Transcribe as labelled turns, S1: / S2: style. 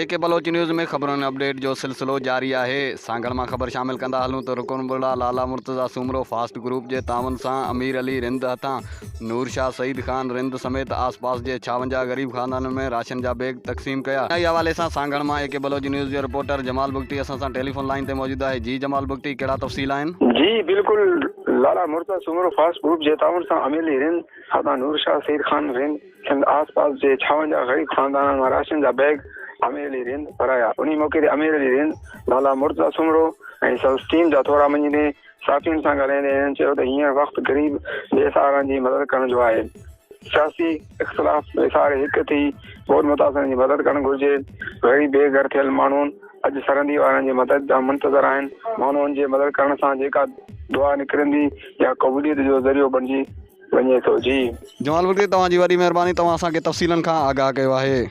S1: एके Baloch news में ख़बरुनि update जो सिलसिलो जारी आहे। सांगड़ मां ख़बर शामिल कंदा हलूं त रुकनबुड़ा लाला मुर्तज़ा सुमरो फास्ट ग्रुप जे तावन सां अमीर अली रिंद हथां नूर शाह सईद खान रिंद समेत आस पास जे 56 गरीब खानदाननि में राशन जा बैग तक़सीम कया। इन्ही हवाले सां सांगड़ मां एके बलोच न्यूज़ जो रिपोर्टर जमाल बुगटी असां सां टेलीफोन लाइन ते मौजूदु आहे। जी जमाल बुगटी, कहिड़ा तफ़सील आहिनि?
S2: जी बिल्कुल, लाला मुर्तज़ा सुमरो फास्ट ग्रुप जे तावन सां अमीर अली रिंद हथां नूर शाह सईद खान रिंद सिंध आस पास जे 56 गरीब खानदाननि में राशन जा बैग अमीर अली रिंद भराया। उन मौके ते अमीर अली रिंद लाला मुर्तज़ा सुमरो ऐं संदसि टीम जा थोरा मञींदे साथियुनि सां ॻाल्हाईंदे आहिनि चयो त हींअर वक़्तु ग़रीब बेसहारनि जी मदद करण जो आहे। सियासी इख़्तिलाफ़ वेसारे हिक थी बोर मुतासिरनि जी मदद करणु घुरिजे। ग़रीब बेघर थियल माण्हुनि अॼु सरहदी वारनि जी मदद जा मुंतज़र आहिनि। माण्हुनि जी मदद करण सां जेका दुआ निकिरंदी या क़बूलियत जो ज़रियो बणिजी वञे थो। जी
S1: जमाल बुगटी, तव्हांजी वॾी महिरबानी, तव्हां असांखे तफ़सीलनि खां आगाह कयो आहे।